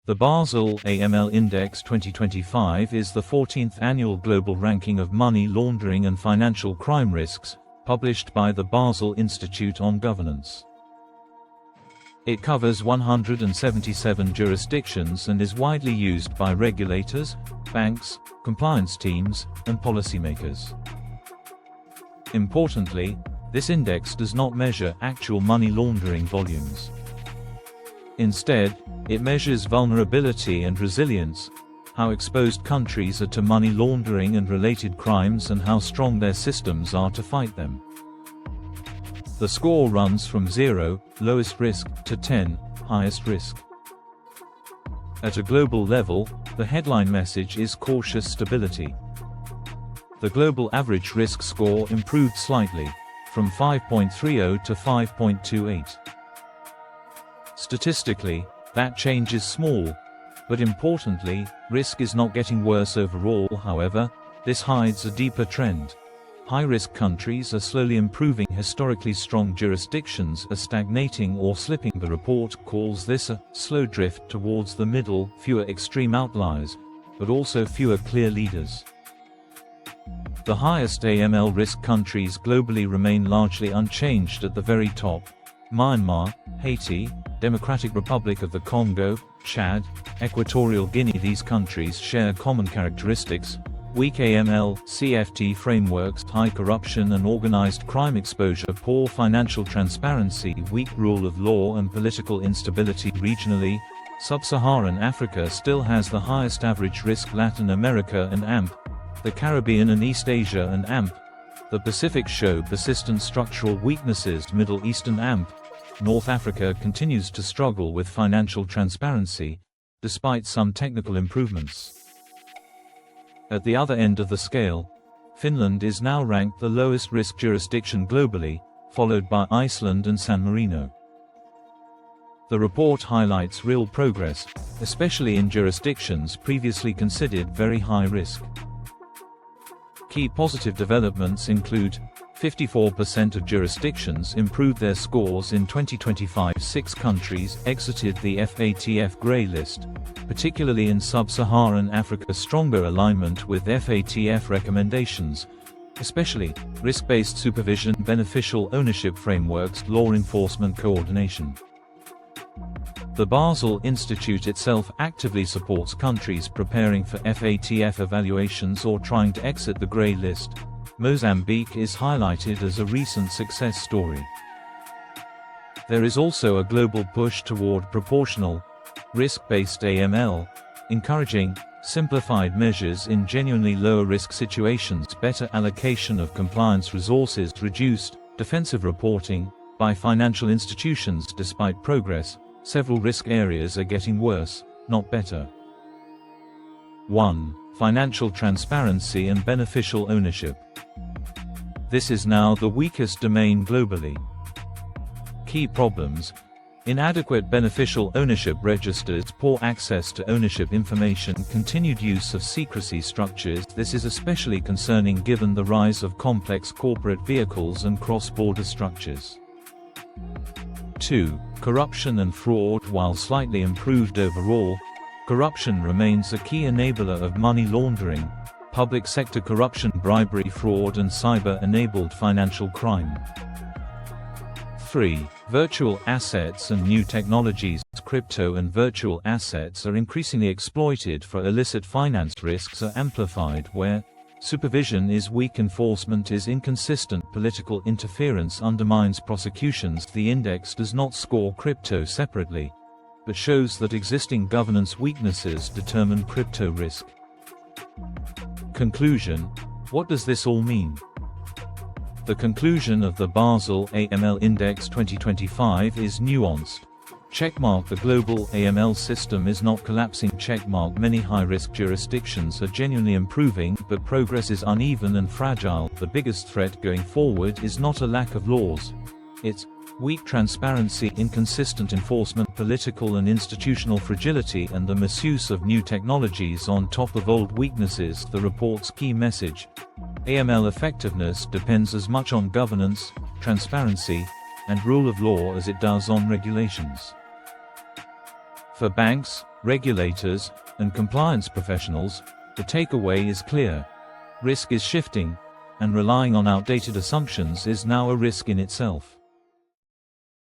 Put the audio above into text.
The Basel AML Index 2025 is the 14th annual global ranking of money laundering and financial crime risks, published by the Basel Institute on Governance. It covers 177 jurisdictions and is widely used by regulators, banks, compliance teams, and policymakers. Importantly, this index does not measure actual money laundering volumes. Instead, it measures vulnerability and resilience, how exposed countries are to money laundering and related crimes and how strong their systems are to fight them. The score runs from 0, lowest risk, to 10, highest risk. At a global level, the headline message is cautious stability. The global average risk score improved slightly, from 5.30 to 5.28. Statistically, that change is small, but importantly, risk is not getting worse overall. However, this hides a deeper trend. High-risk countries are slowly improving, historically strong jurisdictions are stagnating or slipping. The report calls this a slow drift towards the middle, fewer extreme outliers, but also fewer clear leaders. The highest AML risk countries globally remain largely unchanged at the very top: Myanmar, Haiti, Democratic Republic of the Congo, Chad, Equatorial Guinea. These countries share common characteristics: weak AML, CFT frameworks, high corruption and organized crime exposure, poor financial transparency, weak rule of law and political instability. Regionally, Sub-Saharan Africa still has the highest average risk, Latin America and AMP, the Caribbean and East Asia and AMP, the Pacific show persistent structural weaknesses, Middle East and AMP. North Africa continues to struggle with financial transparency, despite some technical improvements. At the other end of the scale, Finland is now ranked the lowest risk jurisdiction globally, followed by Iceland and San Marino. The report highlights real progress, especially in jurisdictions previously considered very high risk. Key positive developments include 54% of jurisdictions improved their scores in 2025. 6 countries exited the FATF grey list, particularly in Sub-Saharan Africa. Stronger alignment with FATF recommendations, especially risk-based supervision, beneficial ownership frameworks, law enforcement coordination. The Basel Institute itself actively supports countries preparing for FATF evaluations or trying to exit the grey list. Mozambique is highlighted as a recent success story. There is also a global push toward proportional, risk-based AML, encouraging simplified measures in genuinely lower-risk situations, better allocation of compliance resources, reduced defensive reporting by financial institutions. Despite progress, several risk areas are getting worse, not better. 1. Financial transparency and beneficial ownership. This is now the weakest domain globally. Key problems: inadequate beneficial ownership registers, poor access to ownership information, continued use of secrecy structures. This is especially concerning given the rise of complex corporate vehicles and cross-border structures. 2. Corruption and fraud. While slightly improved overall, corruption remains a key enabler of money laundering, public sector corruption, bribery, fraud and cyber-enabled financial crime. 3. Virtual assets and new technologies. Crypto and virtual assets are increasingly exploited for illicit finance. Risks are amplified where supervision is weak, enforcement is inconsistent, political interference undermines prosecutions. The index does not score crypto separately, but shows that existing governance weaknesses determine crypto risk. Conclusion: what does this all mean? The conclusion of the Basel AML Index 2025 is nuanced. Checkmark: the global AML system is not collapsing. Checkmark: many high-risk jurisdictions are genuinely improving, but progress is uneven and fragile. The biggest threat going forward is not a lack of laws. It's weak transparency, inconsistent enforcement, political and institutional fragility, and the misuse of new technologies on top of old weaknesses. The report's key message: AML effectiveness depends as much on governance, transparency, and rule of law as it does on regulations. For banks, regulators, and compliance professionals, the takeaway is clear. Risk is shifting, and relying on outdated assumptions is now a risk in itself.